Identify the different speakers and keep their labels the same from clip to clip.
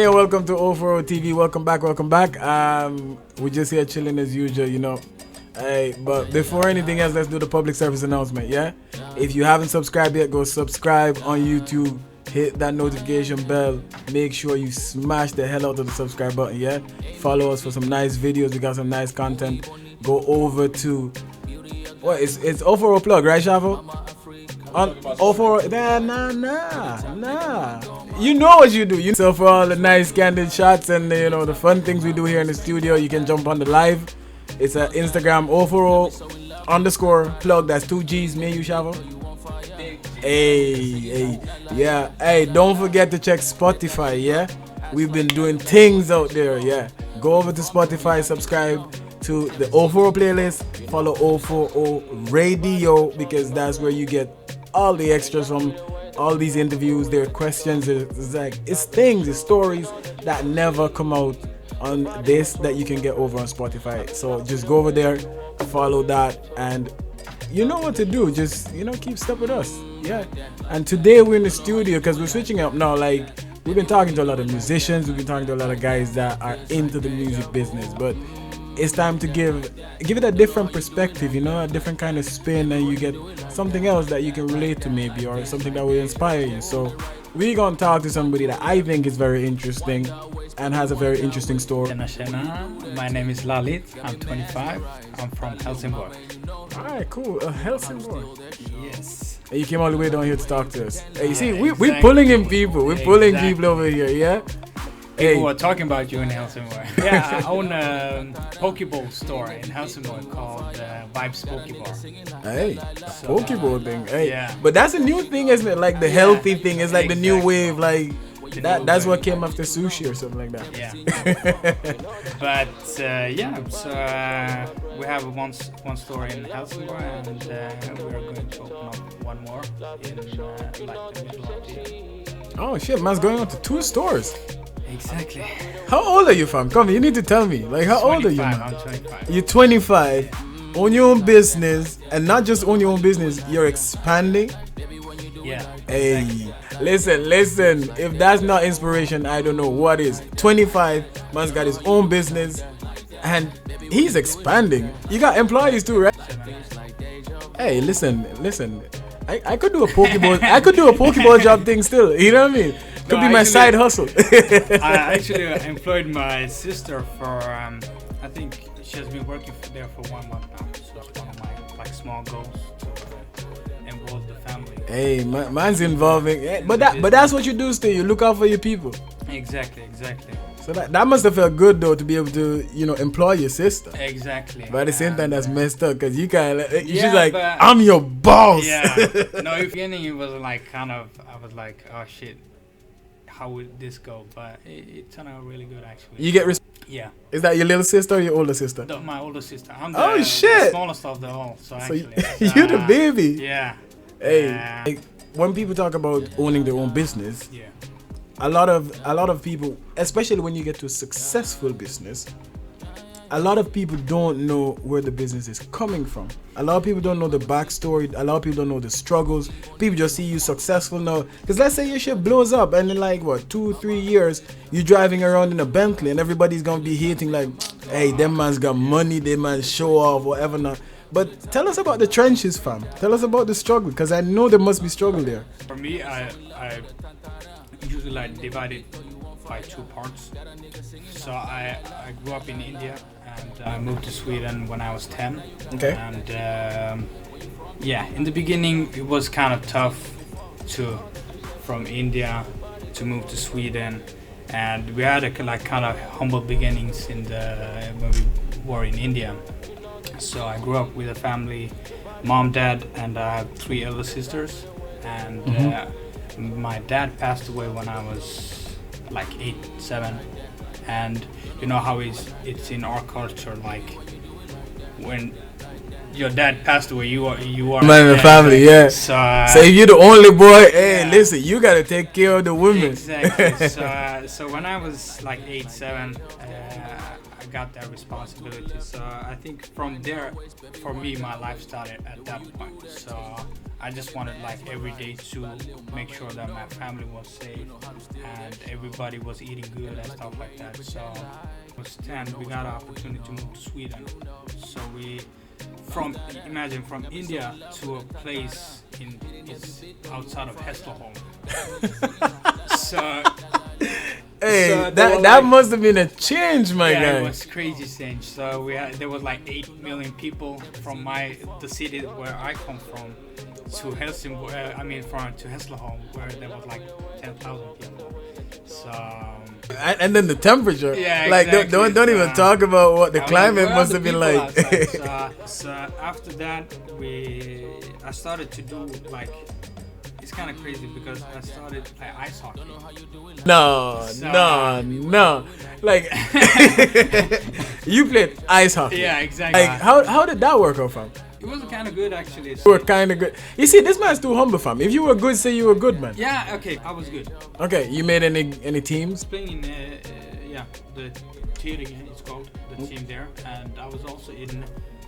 Speaker 1: Hey, welcome to O4O TV. Welcome back. We're just here chilling as usual, you know. Hey, but before anything else, let's do the public service announcement, yeah? If you haven't subscribed yet, go subscribe on YouTube. Hit that notification bell. Make sure you smash the hell out of the subscribe button, yeah? Follow us for some nice videos. We got some nice content. Go over to... What? It's O4O plug, right, Shavo? On O4O... Nah. You know what you do. So for all the nice candid shots and, you know, the fun things we do here in the studio, you can jump on the live. It's an Instagram O4O_plug. That's 2 G's. Me and you, Shavo. Hey, yeah. Hey, don't forget to check Spotify, yeah? We've been doing things out there, yeah. Go over to Spotify, subscribe to the O4O playlist, follow O4O Radio, because that's where you get all the extras from all these interviews. There are questions, it's things, it's stories that never come out on this that you can get over on Spotify. So just go over there, follow that, and you know what to do. Just, you know, keep step with us. Yeah. And today we're in the studio because we're switching up now. Like, we've been talking to a lot of musicians, we've been talking to a lot of guys that are into the music business, but it's time to give it a different perspective, you know, a different kind of spin, and you get something else that you can relate to maybe, or something that will inspire you. So we're going to talk to somebody that I think is very interesting and has a very interesting story.
Speaker 2: My name is Lalit. I'm 25. I'm from Helsingborg.
Speaker 1: Alright, cool. Helsingborg.
Speaker 2: Yes.
Speaker 1: And you came all the way down here to talk to us. Hey, you see, we're pulling in people. We're pulling people over here, yeah?
Speaker 2: People are talking about you in Helsingborg. Yeah, I own a Pokeball store in Helsingborg called Vibes Pokeball.
Speaker 1: Hey, Pokeball thing. Hey, yeah. But that's a new thing, isn't it? Like the healthy thing is like the new wave. Like that's what came after sushi or something like that.
Speaker 2: Yeah. But so we have one store in Helsingborg, and we're going to open up one more in like the middle of the year.
Speaker 1: Oh shit, man's going on to 2 stores.
Speaker 2: Exactly.
Speaker 1: How old are you, fam? Come on, you need to tell me. Like, how old are you, man?
Speaker 2: I'm 25.
Speaker 1: You're 25, own your own business, and not just own your own business, you're expanding.
Speaker 2: Yeah.
Speaker 1: Hey, exactly. Listen. If that's not inspiration, I don't know what is. 25, man's got his own business, and he's expanding. You got employees too, right? Hey, listen. I could do a Pokeball. I could do a Pokeball job thing still. You know what I mean? Could be my side hustle.
Speaker 2: I actually employed my sister for, I think she has been working there for 1 month now. So that's one of my small goals to involve the family.
Speaker 1: Hey, man's involving. But that's what you do still. You look out for your people.
Speaker 2: Exactly.
Speaker 1: So that must have felt good though, to be able to, you know, employ your sister.
Speaker 2: Exactly.
Speaker 1: But at the same time, that's messed up because you kind of, she's like, I'm your boss.
Speaker 2: Yeah. No, in the beginning it was like I was like, oh shit. How would this go? But it turned out really good, actually.
Speaker 1: You get
Speaker 2: yeah.
Speaker 1: Is that your little sister or your older sister?
Speaker 2: My older sister. I'm
Speaker 1: the
Speaker 2: smallest of them all. So actually,
Speaker 1: you're the baby.
Speaker 2: Yeah.
Speaker 1: Hey, like, when people talk about owning their own business,
Speaker 2: yeah,
Speaker 1: a lot of people, especially when you get to a successful business, a lot of people don't know where the business is coming from. A lot of people don't know the backstory. A lot of people don't know the struggles. People just see you successful now. Because let's say your shit blows up and in like, 2-3 years, you're driving around in a Bentley and everybody's going to be hating like, hey, them man's got money, them man show off, whatever now. But tell us about the trenches, fam. Tell us about the struggle, because I know there must be struggle there.
Speaker 2: For me, I usually like divide it by 2 parts. So I grew up in India. And I moved to Sweden when I was 10.
Speaker 1: Okay.
Speaker 2: And in the beginning it was kind of tough from India to move to Sweden, and we had kind of humble beginnings when we were in India. So I grew up with a family, mom, dad, and I have 3 elder sisters. And my dad passed away when I was like 8, 7. And you know how it's in our culture, like when your dad passed away, you are
Speaker 1: Man in the family, yeah.
Speaker 2: So,
Speaker 1: if you're the only boy, hey, listen, you gotta take care of the women.
Speaker 2: Exactly. So when I was like 8, 7, I got that responsibility. So I think from there, for me, my life started at that point. So I just wanted like every day to make sure that my family was safe and everybody was eating good and stuff like that. So I was 10, we got an opportunity to move to Sweden. So imagine from India to a place it's outside of Helsingborg. So
Speaker 1: that must have been a change, my guy.
Speaker 2: Yeah, it was crazy change. So there was like 8 million people from the city where I come from to Helsingborg. To Helsingborg, where there was like 10,000 people. So
Speaker 1: and then the temperature.
Speaker 2: Yeah,
Speaker 1: like
Speaker 2: exactly.
Speaker 1: don't even talk about what the climate must have been like.
Speaker 2: So after that, I started to do like. It's kind of crazy because I started playing ice hockey.
Speaker 1: No. Like, you played ice hockey.
Speaker 2: Yeah, exactly.
Speaker 1: Like, how did that work out, fam?
Speaker 2: It was kind of good, actually.
Speaker 1: You were kind of good. You see, this man's too humble, fam. If you were good, say you were good, man.
Speaker 2: Yeah, okay, I was good.
Speaker 1: Okay, you made any teams?
Speaker 2: Playing in, the Tyringen, it's called, the team there. And I was also in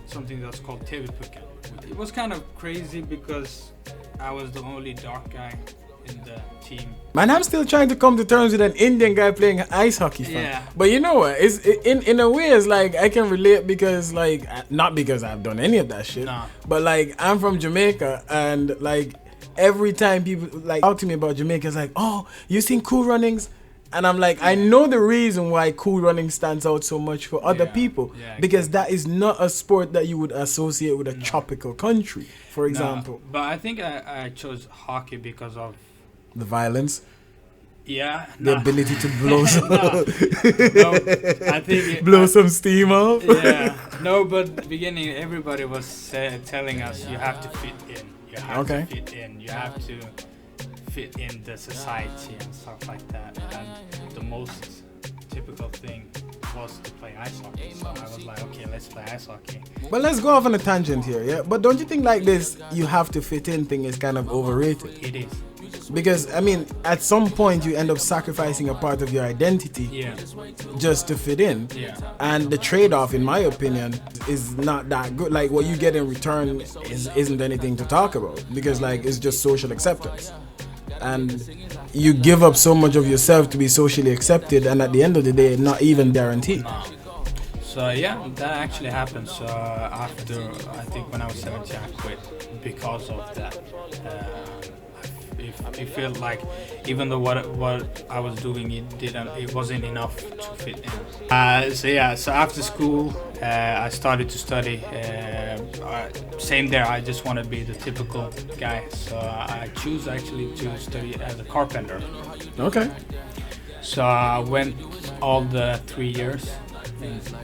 Speaker 2: something that's called TV-pucken. It was kind of crazy because I was the only dark guy in the team.
Speaker 1: Man, I'm still trying to come to terms with an Indian guy playing ice hockey, fam.
Speaker 2: Yeah.
Speaker 1: But you know what? It's in a way, it's like I can relate because like not because I've done any of that shit.
Speaker 2: Nah.
Speaker 1: But like I'm from Jamaica and like every time people like talk to me about Jamaica, it's like, oh, you seen Cool Runnings? And I'm like, I know the reason why Cool Running stands out so much for other people.
Speaker 2: Yeah,
Speaker 1: because that is not a sport that you would associate with a tropical country, for example.
Speaker 2: No, but I think I chose hockey because of
Speaker 1: the violence.
Speaker 2: Yeah.
Speaker 1: The ability to blow some
Speaker 2: I think
Speaker 1: blow some steam off.
Speaker 2: Yeah. No, but at the beginning everybody was telling us you have to fit in. You have to fit in. You have to fit in the society and stuff like that. And the most typical thing was to play ice hockey. So I was like, okay, let's play ice hockey.
Speaker 1: But let's go off on a tangent here, yeah? But don't you think like this, you have to fit in thing is kind of overrated?
Speaker 2: It is.
Speaker 1: Because, I mean, at some point you end up sacrificing a part of your identity just to fit in.
Speaker 2: Yeah.
Speaker 1: And the trade-off, in my opinion, is not that good. Like, what you get in return isn't anything to talk about. Because, like, it's just social acceptance. And you give up so much of yourself to be socially accepted, and at the end of the day, not even guaranteed.
Speaker 2: No. So yeah, that actually happened. So after, I think when I was 17, I quit because of that. It felt like even though what I was doing, it wasn't enough to fit in. So after school, I started to study. Same there, I just want to be the typical guy. So I choose actually to study as a carpenter.
Speaker 1: Okay.
Speaker 2: So I went all the 3 years.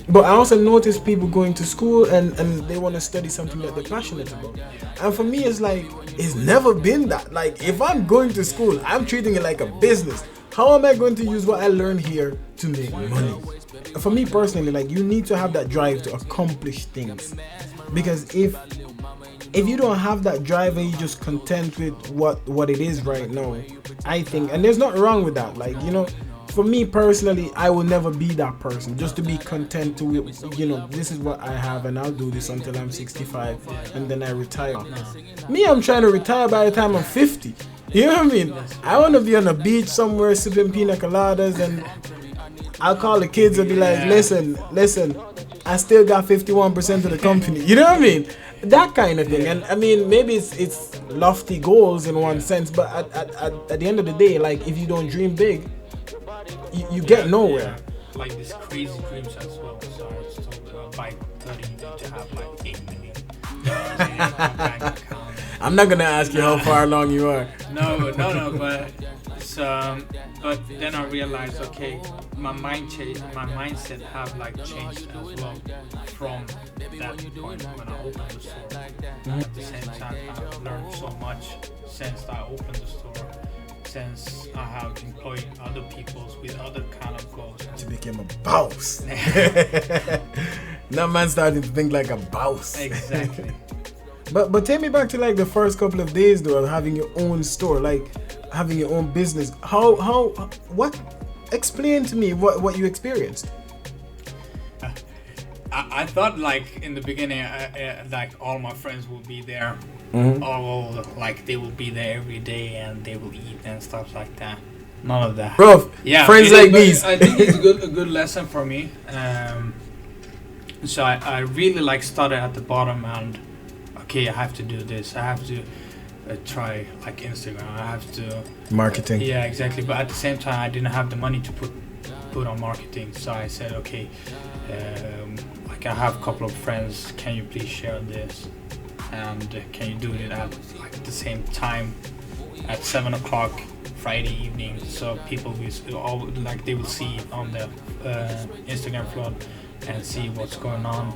Speaker 1: But I also notice people going to school and they want to study something that they're passionate about. And for me, it's like, it's never been that. Like, if I'm going to school, I'm treating it like a business. How am I going to use what I learned here to make money? For me personally, like, you need to have that drive to accomplish things. Because if you don't have that drive and you're just content with what it is right now, I think, and there's nothing wrong with that. Like, you know, for me personally, I will never be that person. Just to be content to, you know, this is what I have and I'll do this until I'm 65 and then I retire. Me, I'm trying to retire by the time I'm 50. You know what I mean? I want to be on a beach somewhere sipping pina coladas, and I'll call the kids and be like, listen, I still got 51% of the company. You know what I mean? That kind of thing. And I mean, maybe it's lofty goals in one sense, but at the end of the day, like, if you don't dream big, you get nowhere.
Speaker 2: Like these crazy dreams as well. So I was told by 30 you need to have like 8 million.
Speaker 1: I'm not gonna ask you how far along you are.
Speaker 2: No, but then I realized, okay, my mindset have like changed as well from that point when I opened the store. At the same time, I've learned so much since I opened the store. Since I have employed other people with other kind of goals.
Speaker 1: You became a boss. Now man starting to think like a boss.
Speaker 2: Exactly.
Speaker 1: But take me back to like the first couple of days though, of having your own store, like having your own business. What? Explain to me what you experienced.
Speaker 2: I thought like in the beginning, like all my friends will be there.
Speaker 1: Mm-hmm.
Speaker 2: All like they will be there every day and they will eat and stuff like that. None of that.
Speaker 1: Bro,
Speaker 2: Yeah,
Speaker 1: friends like these.
Speaker 2: I think it's a good lesson for me. So I really like started at the bottom and okay, I have to do this. I have to try like Instagram. I have to
Speaker 1: Marketing.
Speaker 2: Yeah, exactly. But at the same time, I didn't have the money to put on marketing. So I said, okay, like I have a couple of friends. Can you please share this? And can you do it at like the same time at 7 o'clock Friday evening? So people will all like they will see it on the Instagram flood and see what's going on.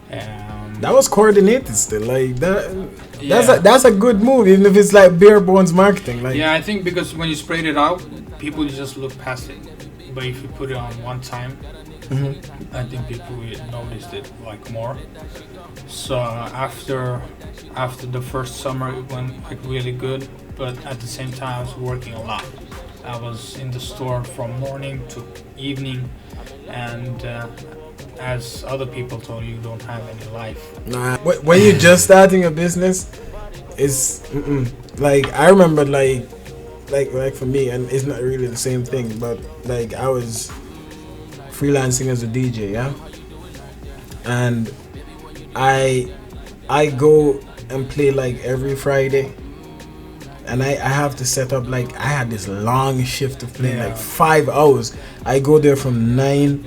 Speaker 1: That was coordinated still, like that.
Speaker 2: Yeah.
Speaker 1: That's a good move, even if it's like bare bones marketing. Like
Speaker 2: Yeah, I think because when you spread it out, people just look past it. But if you put it on one time, I think people will notice it like more. So after the first summer, it went like really good. But at the same time, I was working a lot. I was in the store from morning to evening, and as other people told you don't have any life.
Speaker 1: nah, when you're just starting a business, it's like I remember like for me, and it's not really the same thing, but like I was freelancing as a DJ, yeah, and I go and play like every Friday, and I have to set up like I had this long shift of playing like 5 hours. I go there from 9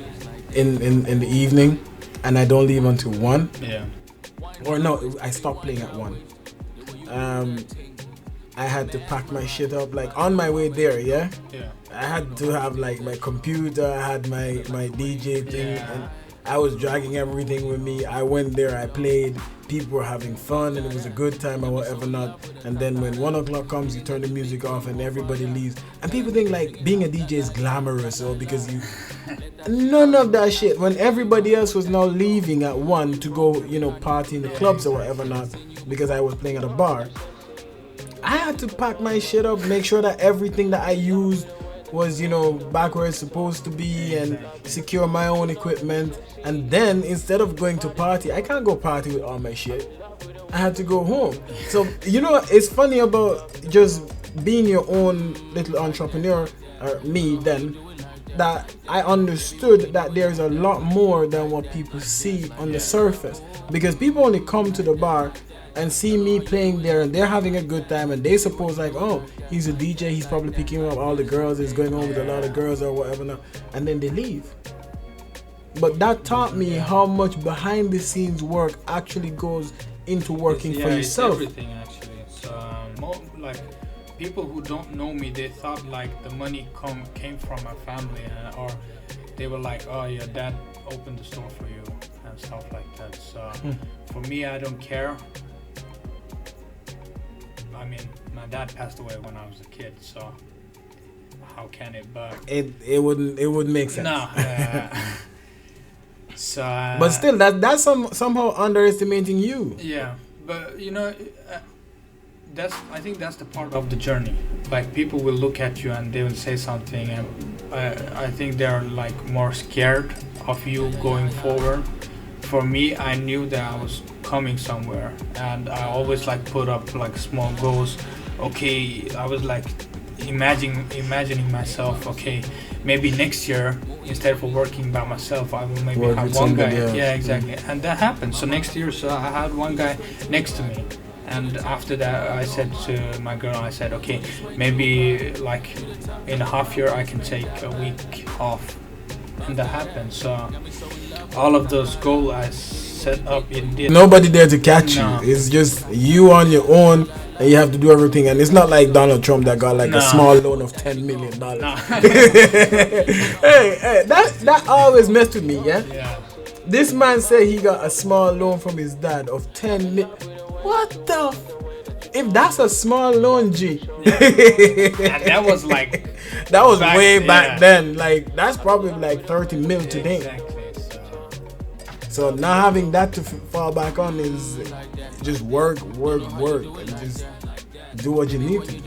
Speaker 1: in the evening, and I don't leave until 1.
Speaker 2: Yeah.
Speaker 1: Or no, I stopped playing at 1. I had to pack my shit up like on my way there, yeah.
Speaker 2: Yeah.
Speaker 1: I had to have like my computer, I had my DJ thing,
Speaker 2: Yeah.
Speaker 1: and I was dragging everything with me. I went there, I played, people were having fun, and it was a good time or whatever not. And then when 1 o'clock comes, you turn the music off and everybody leaves. And people think like being a DJ is glamorous, or because you... None of that shit. When everybody else was now leaving at 1 to go, party in the clubs or whatever not, because I was playing at a bar, I had to pack my shit up, make sure that everything that I used was, back where it's supposed to be, and secure my own equipment. And then instead of going to party, I can't go party with all my shit. I had to go home. So, it's funny about just being your own little entrepreneur, or me then, that I understood that there's a lot more than what people see on the surface. Because people only come to the bar and see me playing there, and they're having a good time, and they suppose like, oh, he's a DJ, he's probably picking up all the girls, he's going on with a lot of girls or whatever now, and then they leave. But that taught me how much behind the scenes work actually goes into working for yourself.
Speaker 2: It's everything actually. So like people who don't know me, they thought like the money came from my family, or they were like, oh, your dad opened the store for you and stuff like that. So for me, I don't care. I mean, my dad passed away when I was a kid, so how can it? But
Speaker 1: it wouldn't make sense.
Speaker 2: No. So.
Speaker 1: But still, that's somehow underestimating you.
Speaker 2: Yeah, but I think that's the part of the journey. Like people will look at you and they will say something, and I think they're like more scared of you going forward. For me, I knew that I was coming somewhere, and I always like put up like small goals. Okay, I was like imagining myself. Okay, maybe next year instead of working by myself, I will maybe have one guy. Yeah, exactly, and that happened. So next year, I had one guy next to me. And after that, I said to my girl, I said, okay, maybe like in a half year I can take a week off. And that happened. So all of those goals I set up, it did.
Speaker 1: Nobody there to catch you. It's just you on your own, and you have to do everything. And it's not like Donald Trump that got like a small loan of $10 million. hey, that always messed with me, yeah? This man said he got a small loan from his dad of 10 million. What the? If that's a small loan, G.
Speaker 2: And that was like.
Speaker 1: That was way back then. Like that's probably like 30 mil today.
Speaker 2: Exactly. So.
Speaker 1: So not having that to fall back on is just work, and just do what you need to.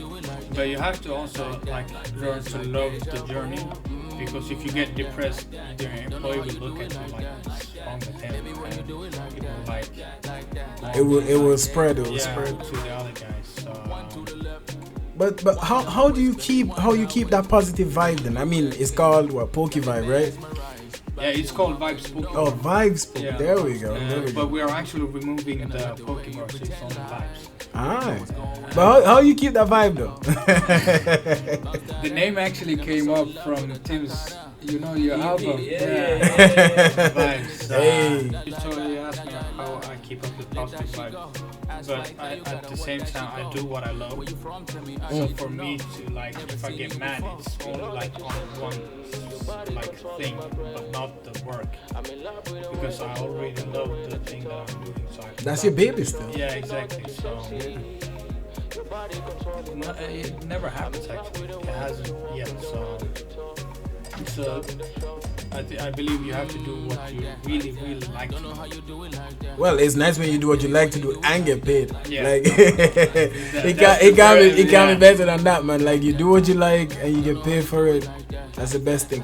Speaker 2: But you have to also like learn to love the journey, because if you get depressed, your employee will look at you like what's wrong with him, and it will like
Speaker 1: It will spread. It will spread
Speaker 2: to the other guys. So,
Speaker 1: but how do you keep that positive vibe then? I mean, it's called what, Poke Vibe, right?
Speaker 2: yeah, it's called Vibes Poke.
Speaker 1: Oh, Vibes Poke.
Speaker 2: Yeah.
Speaker 1: There we go. There we
Speaker 2: But
Speaker 1: go.
Speaker 2: we are actually removing the Pokemon, so it's only Vibes.
Speaker 1: Alright. But how you keep that vibe though?
Speaker 2: The name actually came up from Tim's, your album. Vibes.
Speaker 1: Hey.
Speaker 2: So you asked me how I keep up with positive vibes, but at the same time I do what I love. So for me to like, if I get mad, it's only like on one like thing, but not the work, because I already love the thing that I'm doing. So
Speaker 1: That's your baby still.
Speaker 2: yeah, exactly. So it never happens actually. It hasn't yet. So I believe you have to do what you really like to do.
Speaker 1: Well, it's nice when you do what you like to do and get paid.
Speaker 2: Yeah.
Speaker 1: Like it can't be better than that, man. Like you do what you like and you get paid for it. That's the best thing.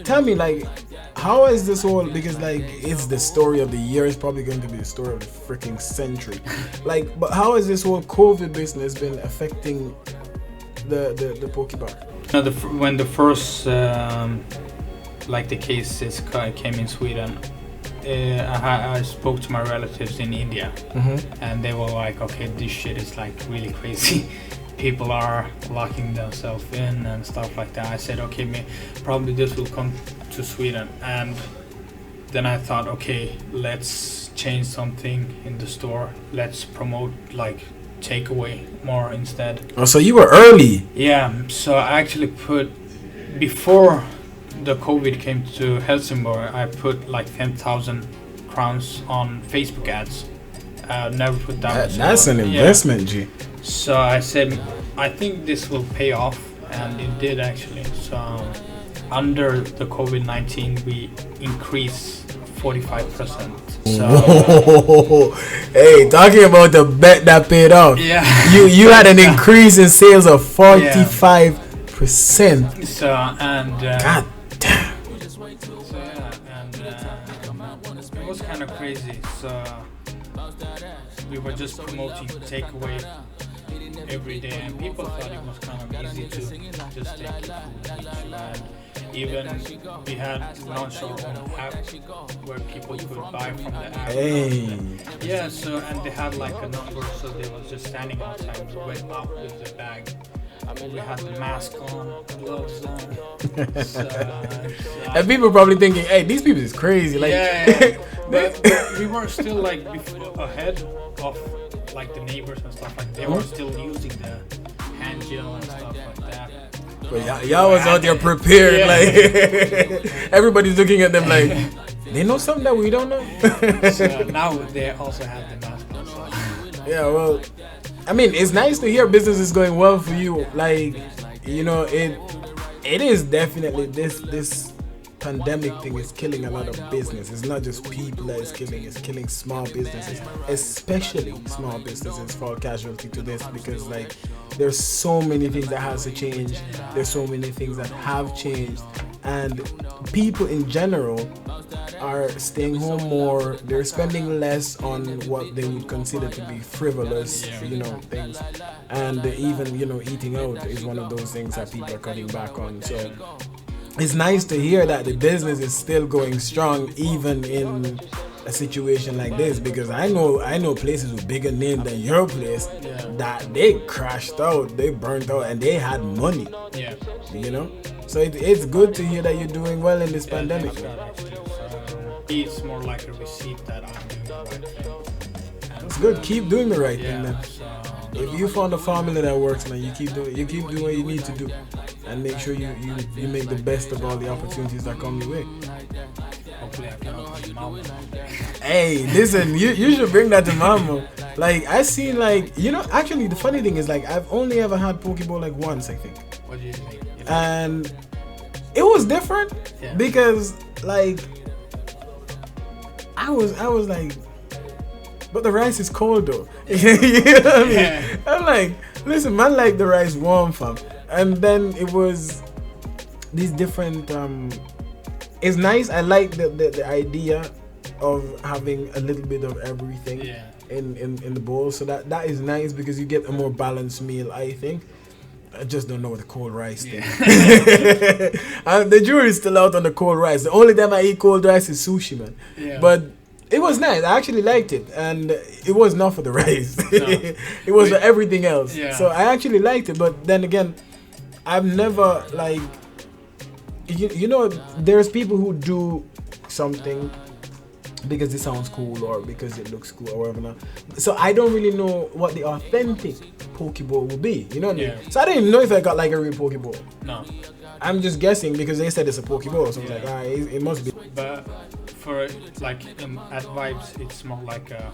Speaker 1: Tell me, like, how is this whole, because like it's the story of the year, it's probably going to be the story of the freaking century. Like, but how has this whole COVID business been affecting the Pokebar?
Speaker 2: When the first like the cases came in Sweden, I spoke to my relatives in India, and they were like, okay, this shit is like really crazy. People are locking themselves in and stuff like that. I said, okay, probably this will come to Sweden. And then I thought, okay, let's change something in the store. Let's promote like takeaway more instead.
Speaker 1: Oh, so you were early.
Speaker 2: Yeah, so I actually put, before the COVID came to Helsingborg, I put like 10,000 crowns on Facebook ads. Never put that much.
Speaker 1: That's an investment, G.
Speaker 2: So I said, I think this will pay off, and it did actually. So under the COVID-19, we increased 45%. So
Speaker 1: hey, talking about the bet that paid off.
Speaker 2: yeah,
Speaker 1: You had an increase in sales of 45%.
Speaker 2: So and
Speaker 1: God damn.
Speaker 2: so yeah, and it was kind of crazy. So we were just promoting takeaway every day, and people thought it was kind of easy to just take your food. And even we had launched our own app where people could buy from the app.
Speaker 1: Hey.
Speaker 2: Yeah, so and they had like a number, so they was just standing outside. We went up with the bag. We had the mask on, gloves on.
Speaker 1: And people probably thinking, hey, these people is crazy. Like,
Speaker 2: yeah. But we were still like ahead of like the neighbors and stuff like. They were still using the hand gel and stuff like that.
Speaker 1: but y'all was out there prepared.
Speaker 2: Yeah.
Speaker 1: Like, everybody's looking at them like, they know something that we don't know.
Speaker 2: So now they also have the mask on. So.
Speaker 1: Yeah, well, I mean, it's nice to hear business is going well for you. Like, it is definitely this pandemic thing is killing a lot of business. It's not just people that it's killing small businesses, especially small businesses fall casualty to this, because like there's so many things that has to change. There's so many things that have changed, and people in general are staying home more. They're spending less on what they would consider to be frivolous, things, and even eating out is one of those things that people are cutting back on. So it's nice to hear that the business is still going strong even in a situation like this, because I know places with bigger name than your place that they crashed out, they burnt out, and they had money.
Speaker 2: Yeah.
Speaker 1: So it's good to hear that you're doing well in this pandemic.
Speaker 2: It's more like a receipt that I'm doing the right thing.
Speaker 1: It's good. Keep doing the right thing,
Speaker 2: Yeah.
Speaker 1: man.
Speaker 2: So,
Speaker 1: If you found a formula that works, man, you keep doing what you need to do, and make sure you make the best of all the opportunities that come your way.
Speaker 2: hopefully I can open mom.
Speaker 1: Hey, listen, you should bring that to Mama. Like, I seen, like, actually the funny thing is, like, I've only ever had Pokeball like once, I think.
Speaker 2: What do you think?
Speaker 1: And it was different because, like, I was like, but the rice is cold though. You know what I mean?
Speaker 2: Yeah.
Speaker 1: I'm like, listen, man, like the rice warm, fam. And then it was these different. It's nice. I like the idea of having a little bit of everything in the bowl. So that is nice because you get a more balanced meal, I think. I just don't know what the cold rice thing. The jury's still out on the cold rice. The only time I eat cold rice is sushi, man.
Speaker 2: Yeah.
Speaker 1: But it was nice. I actually liked it, and it was not for the rice.
Speaker 2: No.
Speaker 1: It was for everything else.
Speaker 2: Yeah.
Speaker 1: So I actually liked it. But then again, I've never like, you know, there's people who do something because it sounds cool or because it looks cool or whatever. Now. So I don't really know what the authentic poke bowl would be. You know what I mean?
Speaker 2: Yeah.
Speaker 1: So I didn't even know if I got like a real poke bowl.
Speaker 2: No.
Speaker 1: I'm just guessing because they said it's a poke bowl. So I was like, alright, it must be.
Speaker 2: But for like at Vibes, it's more like a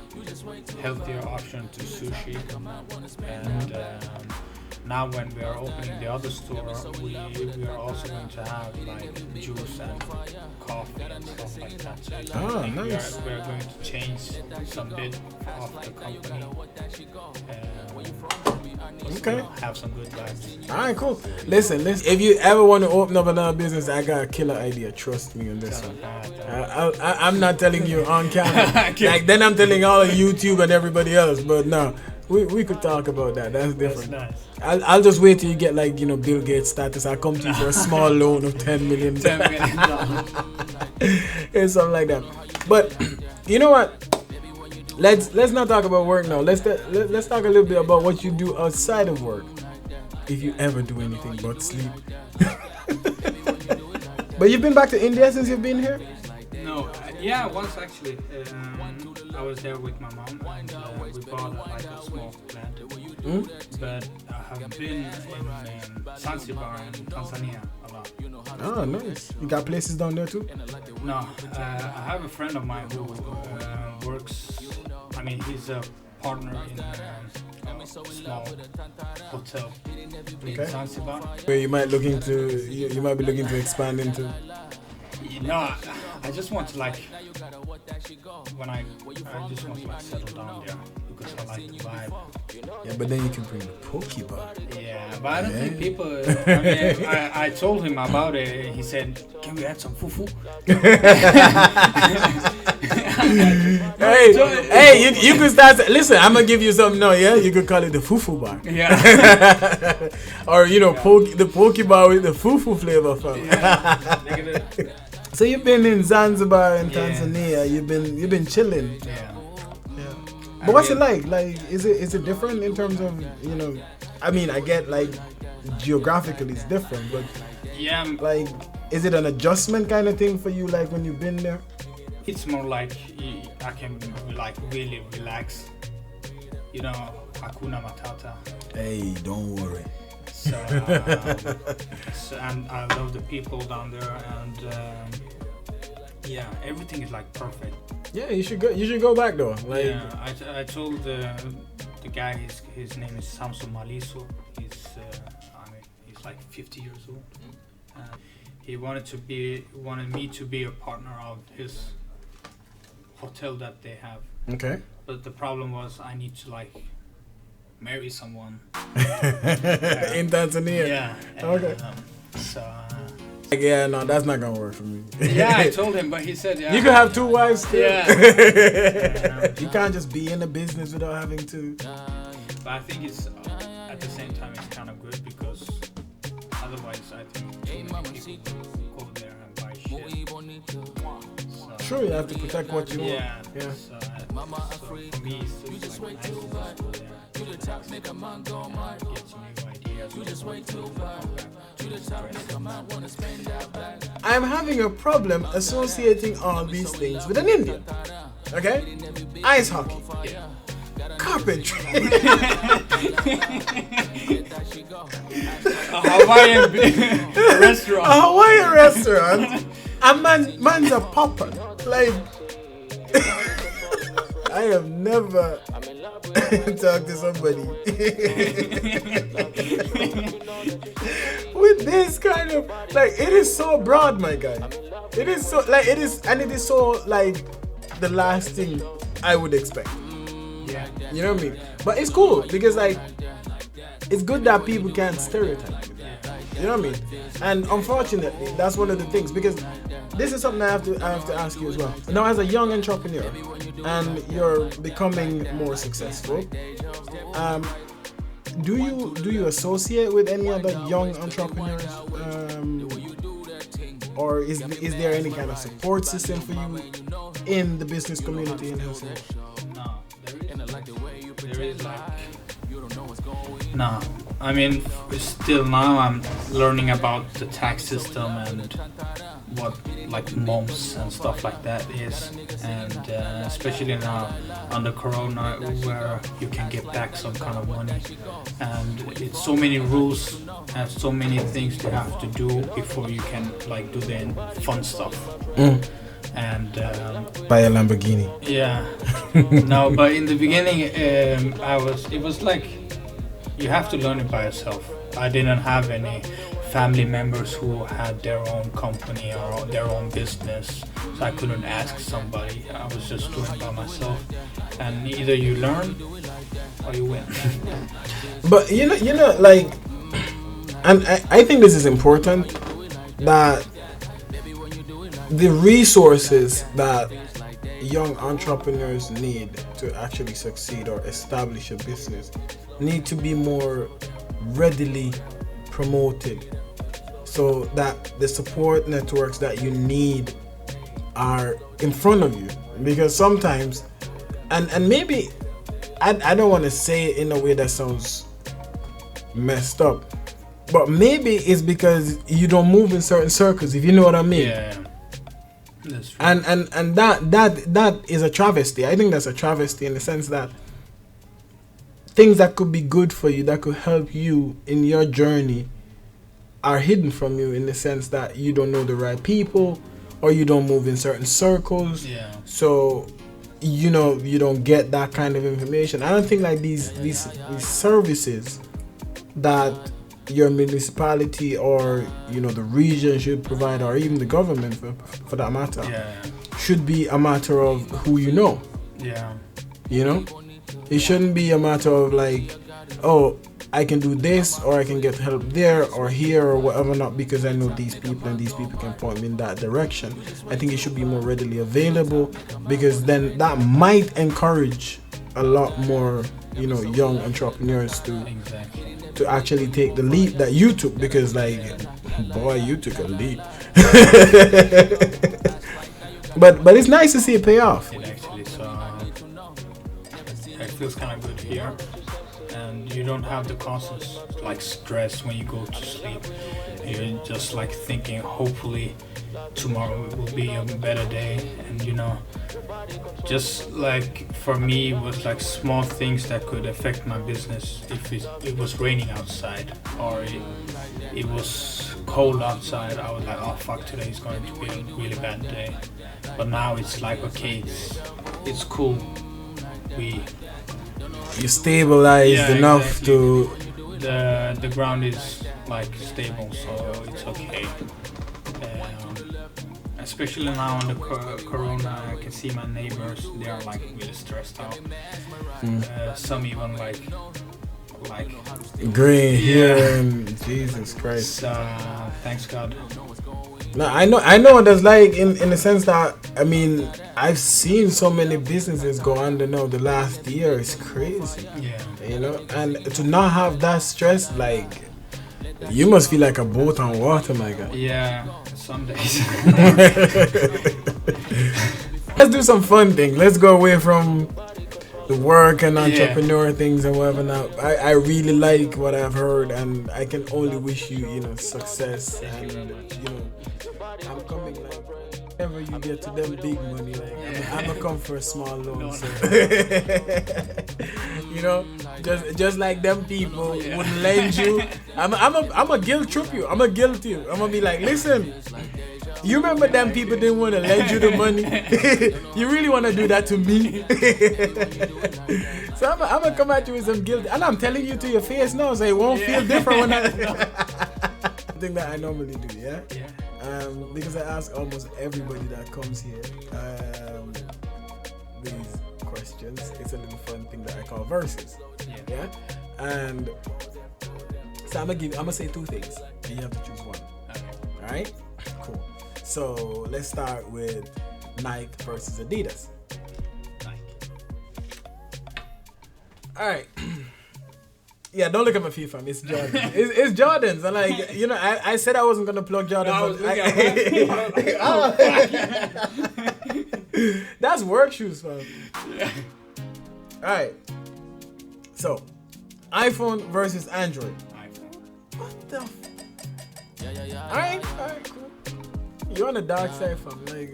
Speaker 2: healthier option to sushi. And now when we are opening the other store, we are also going to have like juice and coffee and stuff like that. So I think
Speaker 1: nice.
Speaker 2: we are going to change some bit of the company.
Speaker 1: Okay.
Speaker 2: Have some good vibes.
Speaker 1: Alright, cool. Listen. If you ever want to open up another business, I got a killer idea. Trust me on this one. I'm not telling you on camera. Like then I'm telling all of YouTube and everybody else. But no, we could talk about that. That's different.
Speaker 2: That's nice.
Speaker 1: I'll just wait till you get like Bill Gates status. I'll come to you for a small loan of $10 million.
Speaker 2: $10 million.
Speaker 1: It's something like that. But you know what? Let's not talk about work now. Let's talk a little bit about what you do outside of work. If you ever do anything but sleep. But you've been back to India since you've been here?
Speaker 2: No, yeah, once actually. I was there with my mom and we bought like a small plant. But I have been in Zanzibar and Tanzania a lot.
Speaker 1: Oh, nice. You got places down there too?
Speaker 2: No, I have a friend of mine who works. I mean, he's a partner in a small hotel in Zanzibar.
Speaker 1: Where you might look into, you might be looking to expand into.
Speaker 2: No, I just want to like I just want to like settle down there because I like the vibe.
Speaker 1: Yeah, but then you can bring the poke bar.
Speaker 2: Yeah, but I don't think people. I mean, I told him about it. He said, "Can we add some fufu?"
Speaker 1: hey, you could start. Listen, I'm gonna give you something now. Yeah, you could call it the fufu bar.
Speaker 2: Yeah.
Speaker 1: Or the poke bar with the fufu flavor, fam.
Speaker 2: Yeah.
Speaker 1: So you've been in Zanzibar and Tanzania. You've been chilling.
Speaker 2: Yeah.
Speaker 1: But what's it like? Like, is it different in terms of I mean, I get like geographically it's different, but
Speaker 2: yeah,
Speaker 1: like, is it an adjustment kind of thing for you? Like when you've been there?
Speaker 2: It's more like I can like really relax. Hakuna Matata.
Speaker 1: Hey, don't worry.
Speaker 2: So and I love the people down there, and everything is like perfect.
Speaker 1: Yeah, you should go back though. Like,
Speaker 2: yeah, I told the guy his name is Samson Maliso. He's like 50 years old. He wanted me to be a partner of his hotel that they have.
Speaker 1: Okay.
Speaker 2: But the problem was I need to like marry someone
Speaker 1: in Tanzania.
Speaker 2: Yeah.
Speaker 1: Okay. Yeah, no, that's not gonna work for me.
Speaker 2: Yeah, I told him, but he said, yeah.
Speaker 1: You can have two wives too.
Speaker 2: Yeah.
Speaker 1: You can't just be in a business without having two.
Speaker 2: But I think it's at the same time it's kind of good because otherwise I think too many people will go there and buy shit. So,
Speaker 1: sure, you have to protect what you want.
Speaker 2: Yeah. So for me, it's just like nice to just go there. Get some new ideas.
Speaker 1: I'm having a problem associating all these things with an Indian. Okay? Ice hockey.
Speaker 2: Yeah.
Speaker 1: Carpentry.
Speaker 2: A Hawaiian restaurant.
Speaker 1: A Hawaiian restaurant. A man's a popper. Like, I have never talked to somebody with this kind of, like, it is so broad, my guy. It is so, like, it is so, like, the last thing I would expect.
Speaker 2: Yeah.
Speaker 1: You know what I mean? But it's cool because like it's good that people can't stereotype. You know what I mean? And unfortunately, that's one of the things because this is something I have to ask you as well. Now, as a young entrepreneur, and you're becoming more successful, do you associate with any other young entrepreneurs, or is there any kind of support system for you in the business community in Helsingborg?
Speaker 2: There is like no. I mean, still now I'm learning about the tax system and what like months and stuff like that is, and especially now under Corona where you can get back some kind of money, and it's so many rules and so many things you have to do before you can like do the fun stuff. And
Speaker 1: buy a Lamborghini.
Speaker 2: Yeah. No, but in the beginning it was like you have to learn it by yourself. I didn't have any family members who had their own company or their own business, so I couldn't ask somebody. I was just doing it by myself, and either you learn or you win.
Speaker 1: But you know, like, and I think this is important, that the resources that young entrepreneurs need to actually succeed or establish a business need to be more readily promoted, so that the support networks that you need are in front of you. Because sometimes, and maybe I don't want to say it in a way that sounds messed up, but maybe it's because you don't move in certain circles, if you know what I mean.
Speaker 2: Yeah. That's true.
Speaker 1: And that is a travesty. I think that's a travesty in the sense that things that could be good for you, that could help you in your journey, are hidden from you in the sense that you don't know the right people, or you don't move in certain circles.
Speaker 2: Yeah.
Speaker 1: So you know you don't get that kind of information. I don't think like these services that your municipality or the region should provide, or even the government for that matter, should be a matter of who you know.
Speaker 2: Yeah.
Speaker 1: It shouldn't be a matter of like, oh, I can do this, or I can get help there or here or whatever, not because I know these people and these people can point me in that direction. I think it should be more readily available, because then that might encourage a lot more young entrepreneurs to actually take the leap that you took, because like, boy, you took a leap. but it's nice to see it pay off.
Speaker 2: It actually, so it feels kind of good here, and you don't have the constant like stress when you go to sleep. You're just like thinking, hopefully tomorrow it will be a better day, and just like for me it was like small things that could affect my business. If it was raining outside, or it was cold outside, I was like, oh fuck, today is going to be a really bad day. But now it's like, okay, it's cool.
Speaker 1: You stabilized enough to
Speaker 2: the ground is like stable, so it's okay. Especially now on the Corona, I can see my neighbors, they are like really stressed out. Some even like
Speaker 1: green here, and Jesus Christ.
Speaker 2: Thanks God.
Speaker 1: No, I know what that's like in the sense that, I mean, I've seen so many businesses go under now the last year. It's crazy.
Speaker 2: Yeah.
Speaker 1: And to not have that stress, like, you must feel like a boat on water, my God.
Speaker 2: Yeah, some days.
Speaker 1: Let's do some fun things. Let's go away from the work and entrepreneur things and whatever. Now, I really like what I've heard, and I can only wish you, success. And I'm coming like, whenever you get to them big money, like I'm gonna come for a small loan. So. just like them people wouldn't lend you. I'm a guilt trip you. I'm a guilt you. I'm gonna be like, listen. You remember them people didn't want to lend you the money? You really want to do that to me? So I'm going to come at you with some guilt. And I'm telling you to your face now, so it won't feel different when I... thing that I normally do, yeah? Because I ask almost everybody that comes here. these questions. It's a little fun thing that I call verses. Yeah. And so I'm gonna say two things, and you have to choose one. All right. Cool. So let's start with Nike versus Adidas.
Speaker 2: Nike.
Speaker 1: All right. Yeah, don't look at my feet, fam. It's Jordan. It's Jordans. And like, you know, I said I wasn't gonna plug Jordans. That's work shoes, fam.
Speaker 2: Yeah.
Speaker 1: All right. So, iPhone versus Android.
Speaker 2: iPhone.
Speaker 1: What the? All right, cool. You're on the dark side, fam. Like,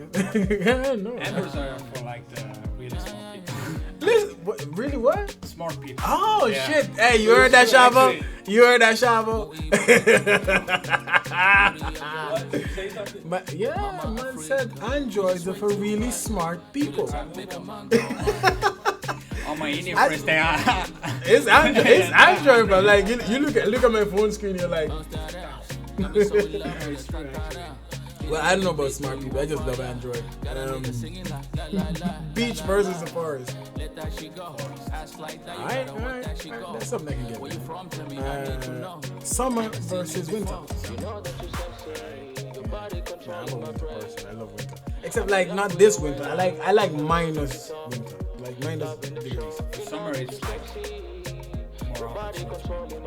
Speaker 1: no.
Speaker 2: Androids are for like the really smart people.
Speaker 1: Listen, really what?
Speaker 2: Smart people.
Speaker 1: Oh
Speaker 2: Yeah.
Speaker 1: shit! Hey, you heard that, Shavo? You heard that, Shavo?
Speaker 2: Say something.
Speaker 1: Man said androids are for really smart people.
Speaker 2: All my Indian friends, they are.
Speaker 1: It's Android, but like you look at my phone screen, you're like. Well, I don't know about smart people. I just love Android. Beach versus the forest. Alright. That's something I can get. Summer versus winter. I'm a winter person. I love winter. Except like not this winter. I like minus winter. Like minus degrees.
Speaker 2: Summer is like more opportunity.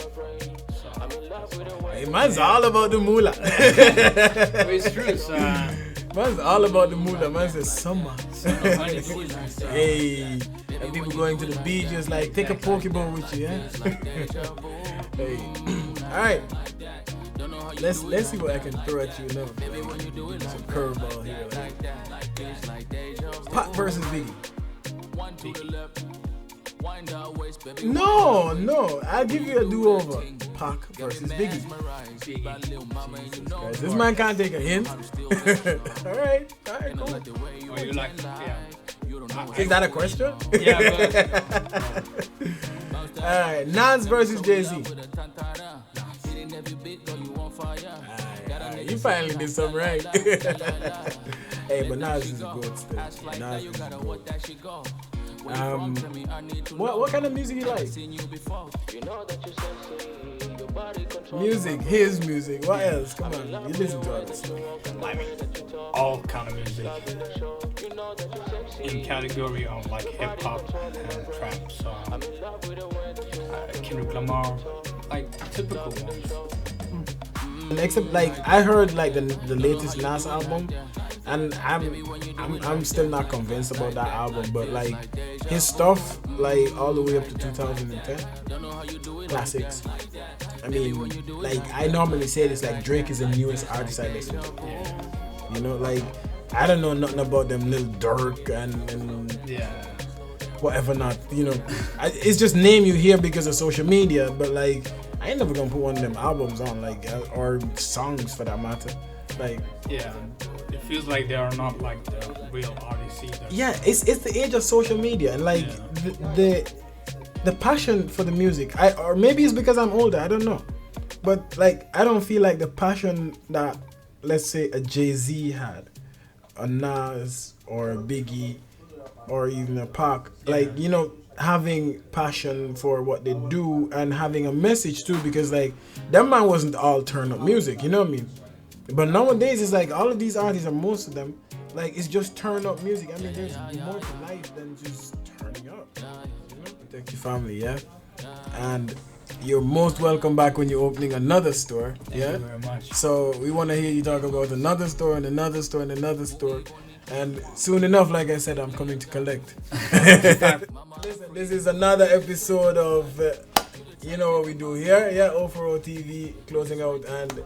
Speaker 1: Hey, man's all about the moolah.
Speaker 2: It's true. So,
Speaker 1: man's all about the moolah. Man says summer.
Speaker 2: honey season. So.
Speaker 1: Hey, and people going to the beach just like take a Pokeball with you, yeah? Hey, all right. Let's see what I can throw at you now. Some curveball here. Like. Pac versus Biggie. No, I'll give you a do-over. Pac versus Biggie. Guys, this man can't take a hint. Alright, cool.
Speaker 2: Oh, you like, yeah.
Speaker 1: Is that a question?
Speaker 2: Yeah, but
Speaker 1: Alright, Nas versus Jay-Z. You finally did something right. Hey, but Nas is a good still. Nas is a good. What kind of music you like? Music, his music. What else? Come on, you listen to all this stuff.
Speaker 2: I mean, all kind of music in category of like hip hop and trap. So Kendrick Lamar, like typical ones.
Speaker 1: Except like I heard like the latest Nas album, and I'm still not convinced about that album, but like his stuff like all the way up to 2010 classics. I mean, like I normally say this, like Drake is the newest artist I listen to. You know, like I don't know nothing about them Lil Durk and
Speaker 2: Yeah.
Speaker 1: whatever not. You know, it's just name you hear because of social media, but like I ain't never gonna put one of them albums on, like or songs for that matter. Like
Speaker 2: Yeah. It feels like they are not like the real artists either.
Speaker 1: yeah, it's the age of social media, and like the passion for the music. Or maybe it's because I'm older. I don't know, but like I don't feel like the passion that let's say a Jay-Z had, a Nas or a Biggie, or even a Pac. Like you know, having passion for what they do and having a message too, because like that man wasn't all turn up music. You know what I mean? But nowadays it's like all of these artists, or most of them, like it's just turn up music. I mean, there's more to life than just turning up. You know? Protect your family, yeah. And you're most welcome back when you're opening another store, yeah.
Speaker 2: Thank you very much.
Speaker 1: So we want to hear you talk about another store and another store and another store. And soon enough, like I said, I'm coming to collect. Listen, this is another episode of you know what we do here, yeah. O4O TV closing out, and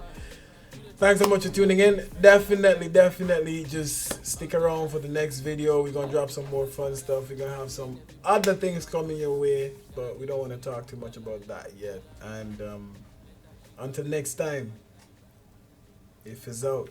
Speaker 1: thanks so much for tuning in. Definitely just stick around for the next video. We're gonna drop some more fun stuff. We're gonna have some other things coming your way, but we don't want to talk too much about that yet. And until next time, if it's out.